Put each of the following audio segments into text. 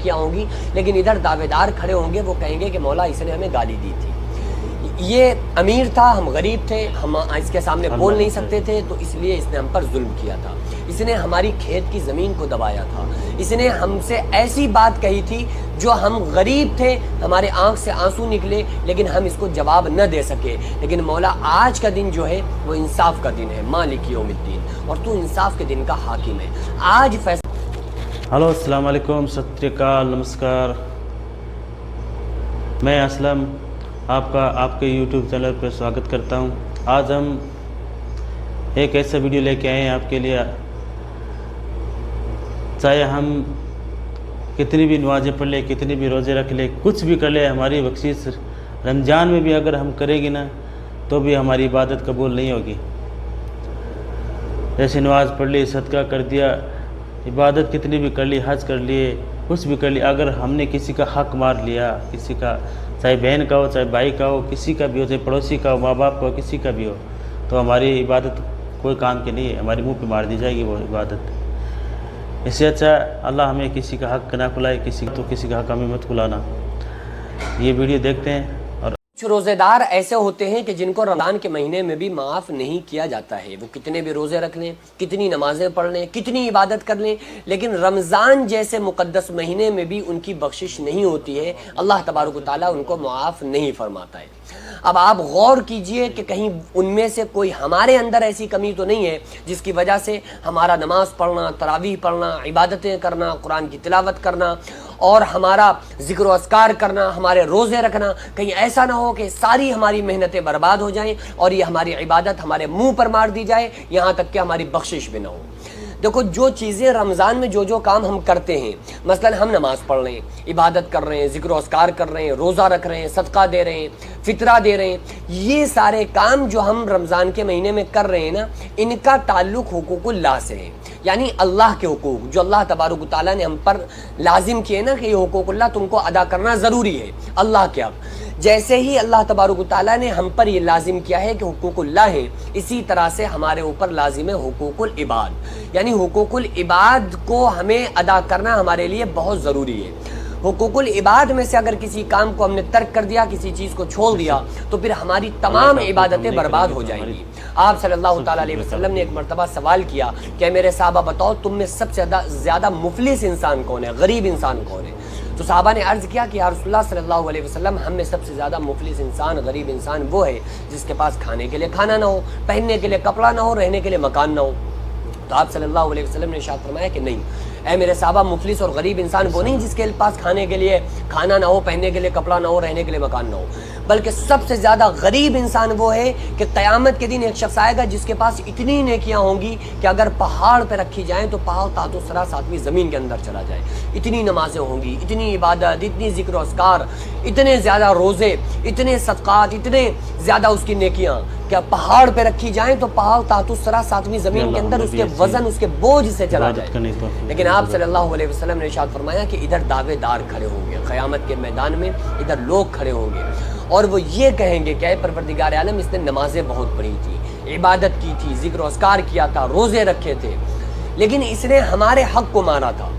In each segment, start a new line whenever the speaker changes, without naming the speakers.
नेकियां होंगी, लेकिन इधर दावेदार खड़े होंगे, वो कहेंगे कि मौला इसने हमें गाली दी थी, ये अमीर था, हम गरीब थे, हम इसके सामने बोल नहीं सकते थे, तो इसलिए इसने हम पर जुल्म किया था, इसने हमारी खेत की ज़मीन को दबाया था, इसने हमसे ऐसी बात कही थी जो हम गरीब थे, हमारे आंख से आंसू निकले, लेकिन हम इसको जवाब न दे सके। लेकिन मौला आज का दिन जो है वो इंसाफ का दिन है, मालिक यौमिद्दीन, और तू इंसाफ के दिन का हाकिम है। आज फैसला।
हेलो, अस्सलाम वालेकुम, सत श्री अकाल, नमस्कार। मैं असलम आपके YouTube चैनल पर स्वागत करता हूं। आज हम एक ऐसा वीडियो लेके आए हैं आपके लिए। चाहे हम कितनी भी नमाज़ें पढ़ लें, कितनी भी रोज़े रख लें, कुछ भी कर ले, हमारी बख्शिश रमज़ान में भी अगर हम करेंगे ना तो भी हमारी इबादत कबूल नहीं होगी। जैसे नमाज़ पढ़ ली, सदका कर दिया, इबादत कितनी भी कर ली, हज कर लिए, कुछ भी कर लिया, अगर हमने किसी का हक़ मार लिया, किसी का, चाहे बहन का हो, चाहे भाई का हो, किसी का भी हो, चाहे पड़ोसी का हो, माँ बाप का हो, किसी का भी हो, तो हमारी इबादत कोई काम की नहीं है, हमारे मुंह पे मार दी जाएगी वो इबादत। इससे अच्छा अल्लाह हमें किसी का हक़ ना खुलाए, किसी का हक़ हमें मत खुलाना। ये वीडियो देखते हैं।
कुछ रोज़ेदार ऐसे होते हैं कि जिनको रमज़ान के महीने में भी माफ़ नहीं किया जाता है, वो कितने भी रोज़े रख लें, कितनी नमाज़ें पढ़ लें, कितनी इबादत कर लें, लेकिन रमज़ान जैसे मुक़द्दस महीने में भी उनकी बख्शिश नहीं होती है, अल्लाह तबारक व तआला उनको माफ़ नहीं फरमाता है। अब आप गौर कीजिए कि कहीं उनमें से कोई हमारे अंदर ऐसी कमी तो नहीं है जिसकी वजह से हमारा नमाज़ पढ़ना, तरावीह पढ़ना, इबादतें करना, कुरान की तिलावत करना और हमारा ज़िक्र व अस्कार करना, हमारे रोज़े रखना, कहीं ऐसा ना हो कि सारी हमारी मेहनतें बर्बाद हो जाएं और ये हमारी इबादत हमारे मुंह पर मार दी जाए, यहाँ तक कि हमारी बख्शिश भी ना हो। देखो, जो चीज़ें रमज़ान में जो काम हम करते हैं, मसलन हम नमाज़ पढ़ रहे हैं, इबादत कर रहे हैं, ज़िक्र अस्कार कर रहे हैं, रोज़ा रख रहे हैं, सदका दे रहे हैं, फितरा दे रहे हैं, ये सारे काम जो हम रमज़ान के महीने में कर रहे हैं ना, इनका ताल्लुक़ हुकूकुल्लाह से है, यानी अल्लाह के हुकूक जो अल्लाह तबारक व तआला ने हम पर लाजिम किए ना कि ये हुकूकुल्लाह तुमको अदा करना ज़रूरी है, अल्लाह के हक़। जैसे ही अल्लाह तबारक व तआला ने हम पर ये लाजिम किया है कि हुकूकुल्लाह है, इसी तरह से हमारे ऊपर लाजिम है हुकूकुल इबाद, यानी हुकूकुल इबाद को हमें अदा करना हमारे लिए बहुत ज़रूरी है। हुकूकुल इबाद में से अगर किसी काम को हमने तर्क कर दिया, किसी चीज़ को छोड़ दिया, तो फिर हमारी तमाम इबादतें बर्बाद हो जाएंगी। आप सल्लल्लाहु ताला अलैहि वसल्लम ने एक मरतबा सवाल किया कि मेरे साहबा बताओ तुम में सबसे ज़्यादा मुफलिस इंसान कौन है, गरीब इंसान कौन है? तो साहबा ने अर्ज़ किया कि या रसूलुल्लाह सल्लल्लाहु अलैहि वसल्लम, हम में सबसे ज़्यादा मुफलिस इंसान, गरीब इंसान वो है जिसके पास खाने के लिए खाना ना हो, पहनने के लिए कपड़ा ना हो, रहने के लिए मकान ना हो। तो आप सल्लल्लाहु अलैहि वसल्लम ने इरशाद फरमाया कि नहीं, ऐ मेरे साहबा, मुफलिस और गरीब इंसान वो नहीं जिसके पास खाने के लिए खाना ना हो, पहनने के लिए कपड़ा ना हो, रहने के लिए मकान ना हो, बल्कि सबसे ज़्यादा गरीब इंसान वो है कि क़यामत के दिन एक शख्स आएगा जिसके पास इतनी नेकियां होंगी कि अगर पहाड़ पर रखी जाएं तो पहाड़ तातो सरा सातवीं ज़मीन के अंदर चला जाए। इतनी नमाजें होंगी, इतनी इबादत, इतनी ज़िक्र अस्कार, इतने ज़्यादा रोज़े, इतने सदक़ात, इतने ज़्यादा उसकी नेकियां क्या पहाड़ पे रखी जाएं तो पहाड़ तातु सरा सातवीं ज़मीन के अंदर उसके वज़न, उसके बोझ से चला जाए। लेकिन आप सल्लल्लाहु अलैहि वसल्लम ने इरशाद फरमाया कि इधर दावेदार खड़े होंगे क़यामत के मैदान में, इधर लोग खड़े होंगे और वो ये कहेंगे कि परवरदिगार आलम, इसने नमाजें बहुत पढ़ी थी, इबादत की थी, ज़िक्र अस्कार किया था, रोज़े रखे थे, लेकिन इसने हमारे हक़ को मारा था।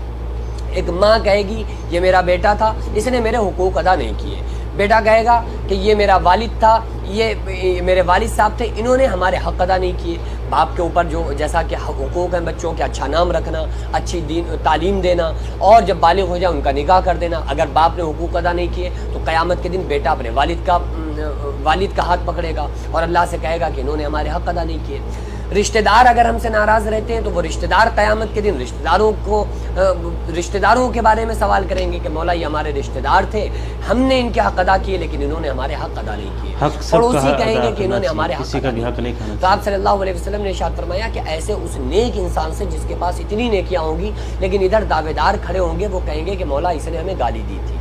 एक माँ कहेगी ये मेरा बेटा था, इसने मेरे हुकूक अदा नहीं किए। बेटा कहेगा कि ये मेरा वालिद था, ये मेरे वालिद साहब थे, इन्होंने हमारे हक़ अदा नहीं किए। बाप के ऊपर जो जैसा कि हुकूक हैं, बच्चों के अच्छा नाम रखना, अच्छी दीन तालीम देना और जब बालिग हो जाए उनका निकाह कर देना। अगर बाप ने हुकूक अदा नहीं किए तो क़यामत के दिन बेटा अपने वालिद का हाथ पकड़ेगा और अल्लाह से कहेगा कि इन्होंने हमारे हक़ अदा नहीं किए। रिश्तेदार अगर हमसे नाराज़ रहते हैं तो वो रिश्तेदार क़यामत के दिन रिश्तेदारों के बारे में सवाल करेंगे कि मौला ये हमारे रिश्तेदार थे, हमने इनके हक़ अदा किए लेकिन इन्होंने हमारे हक़ अदा नहीं किए। पड़ोसी कहेंगे कि इन्होंने हमारे हक़ अदा नहीं किए। तो आप सल्लल्लाहु अलैहि वसल्लम ने इरशाद फरमाया कि ऐसे उस नेक इंसान से जिसके पास इतनी नेकियां होंगी लेकिन इधर दावेदार खड़े होंगे, वो कहेंगे कि मौला इसने हमें गाली दी थी,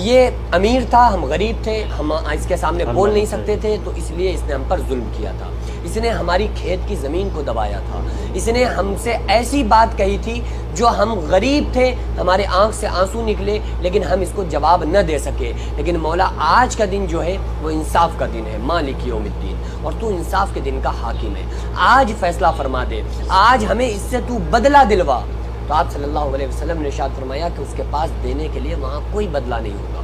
ये अमीर था, हम गरीब थे, हम इसके सामने बोल नहीं सकते थे, तो इसलिए इसने हम पर जुल्म किया था, इसने हमारी खेत की ज़मीन को दबाया था, इसने हमसे ऐसी बात कही थी जो हम गरीब थे, हमारे आंख से आंसू निकले, लेकिन हम इसको जवाब न दे सके। लेकिन मौला आज का दिन जो है वो इंसाफ का दिन है, मालिक यौमिद्दीन, और तू इंसाफ के दिन का हाकिम है। आज फैसला फरमा दे, आज हमें इससे तू बदला दिलवा, تو آپ صلی اللہ علیہ وسلم نے ارشاد فرمایا کہ اس کے پاس دینے کے لیے وہاں کوئی بدلہ نہیں ہوگا۔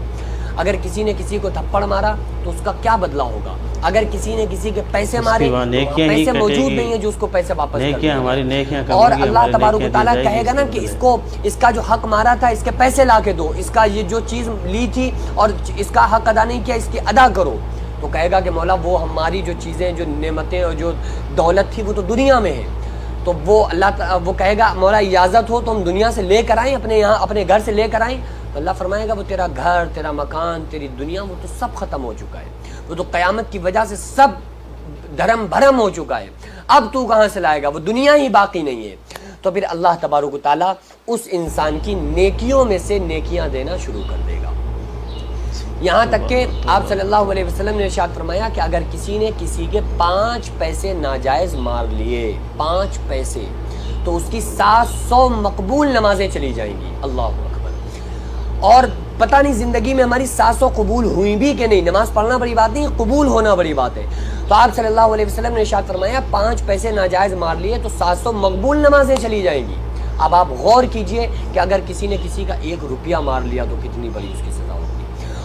اگر کسی نے کسی کو تھپڑ مارا تو اس کا کیا بدلہ ہوگا؟ اگر کسی نے کسی کے پیسے مارے تو وہاں پیسے موجود نہیں ہیں جو اس کو پیسے واپس کر دیں، اور اللہ تبارک و تعالیٰ کہے گا نا کہ اس کا جو حق مارا تھا اس کے پیسے لا کے دو، اس کا یہ جو چیز لی تھی اور اس کا حق ادا نہیں کیا اس کی ادا کرو۔ تو کہے گا کہ مولا وہ ہماری جو چیزیں، جو نعمتیں اور جو دولت تھی وہ تو دنیا میں ہے، تو وہ کہے گا مولا اجازت ہو تو ہم دنیا سے لے کر آئیں، اپنے گھر سے لے کر آئیں۔ تو اللہ فرمائے گا وہ تیرا گھر، تیرا مکان، تیری دنیا وہ تو سب ختم ہو چکا ہے، وہ تو قیامت کی وجہ سے سب دھرم بھرم ہو چکا ہے، اب تو کہاں سے لائے گا؟ وہ دنیا ہی باقی نہیں ہے۔ تو پھر اللہ تبارک و تعالیٰ اس انسان کی نیکیوں میں سے نیکیاں دینا شروع کر دے گا، یہاں تک کہ آپ صلی اللہ علیہ وسلم نے ارشاد فرمایا کہ اگر کسی نے کسی کے 5 پیسے ناجائز مار لیے، 5 پیسے، تو اس کی 700 مقبول نمازیں چلی جائیں گی۔ اللہ اکبر۔ اور پتہ نہیں زندگی میں ہماری 700 قبول ہوئی بھی کہ نہیں، نماز پڑھنا بڑی بات نہیں، قبول ہونا بڑی بات ہے۔ تو آپ صلی اللہ علیہ وسلم نے ارشاد فرمایا 5 پیسے ناجائز مار لیے تو 700 مقبول نمازیں چلی جائیں گی۔ اب آپ غور کیجئے کہ اگر کسی نے کسی کا 1 روپیہ مار لیا تو کتنی بڑی اس کی سزا ہوگی،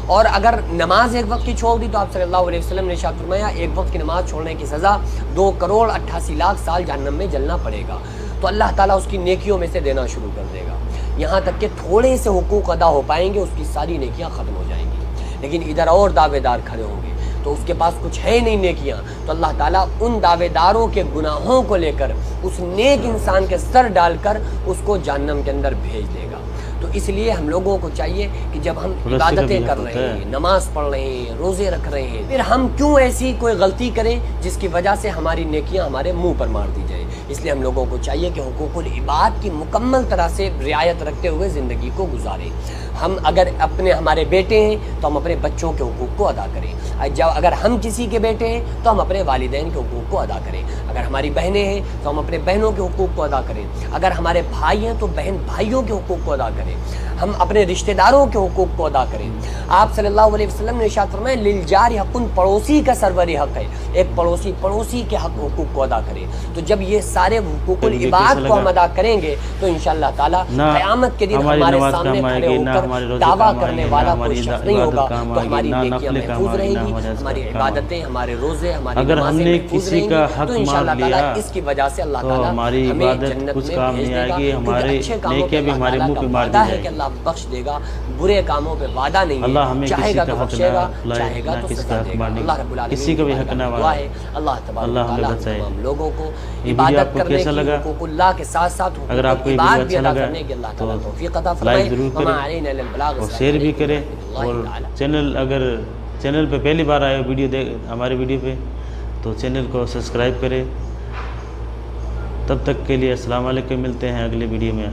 اور اگر نماز ایک وقت کی چھوڑ دی تو آپ صلی اللہ علیہ وسلم نے ارشاد فرمایا 1 وقت کی نماز چھوڑنے کی سزا 2,88,00,000 سال جہنم میں جلنا پڑے گا۔ تو اللہ تعالیٰ اس کی نیکیوں میں سے دینا شروع کر دے گا، یہاں تک کہ تھوڑے سے حقوق ادا ہو پائیں گے، اس کی ساری نیکیاں ختم ہو جائیں گی، لیکن ادھر اور دعوے دار کھڑے ہوں گے تو اس کے پاس کچھ ہے نہیں نیکیاں، تو اللہ تعالیٰ ان دعوے داروں کے گناہوں کو لے کر اس نیک انسان کے سر ڈال کر اس کو جہنم کے اندر بھیج دے گا۔ تو اس لیے ہم لوگوں کو چاہیے کہ جب ہم عبادتیں کر رہے ہیں، نماز پڑھ رہے ہیں، روزے رکھ رہے ہیں، پھر ہم کیوں ایسی کوئی غلطی کریں جس کی وجہ سے ہماری نیکیاں ہمارے منہ پر مار دی جائے؟ اس لیے ہم لوگوں کو چاہیے کہ حقوق العباد کی مکمل طرح سے رعایت رکھتے ہوئے زندگی کو گزاریں۔ ہم اگر ہمارے بیٹے ہیں تو ہم اپنے بچوں کے حقوق کو ادا کریں، اگر ہم کسی کے بیٹے ہیں تو ہم اپنے والدین کے حقوق کو ادا کریں، اگر ہماری بہنیں ہیں تو ہم اپنے بہنوں کے حقوق کو ادا کریں، اگر ہمارے بھائی ہیں تو بہن بھائیوں کے حقوق کو ادا کریں، ہم اپنے رشتہ داروں کے حقوق کو ادا کریں۔ آپ صلی اللہ علیہ وسلم نے ارشاد فرمایا للجار حق، پڑوسی کا سرور حق ہے، ایک پڑوسی کے حقوق کو ادا کرے۔ تو جب یہ سارے حقوق العباد کو ہم ادا کریں گے تو انشاءاللہ تعالی قیامت کے دن ہمارے سامنے کھڑے ہو کر دعویٰ کرنے والا کوئی شخص نہیں ہوگا، تو ہماری نیکیاں محفوظ رہیں گی، ہماری عبادتیں، ہمارے روزے، ہماری نمازیں محفوظ رہیں گی، تو انشاءاللہ تعالی اس کی وجہ سے اللہ تعالی ہمیں جنت میں بھیج دے گا، کیونکہ اچھے کاموں پہ اللہ تعالیٰ کا وعدہ ہے کہ اللہ بخش دے گا، برے کاموں پہ وعدہ نہیں ہے، چاہے گا تو بخشے گا، چاہے گا تو سزا دے گا۔ اللہ رب العالمین کی دعا ہے اللہ تبارک و تعالیٰ تمام لوگوں کو عبادت کرنے کی، حقوق اللہ کے ساتھ ساتھ حقوق العباد بھی ادا کرنے کی اللہ تعالیٰ توفیق عطا فرمائے۔ وما علینا الا البلاغ،
اور شیئر بھی کریں، اور چینل پہ پہلی بار آئے ہمارے ویڈیو پہ تو چینل کو سبسکرائب کریں۔ تب تک کے لیے السلام علیکم، ملتے ہیں اگلے ویڈیو میں۔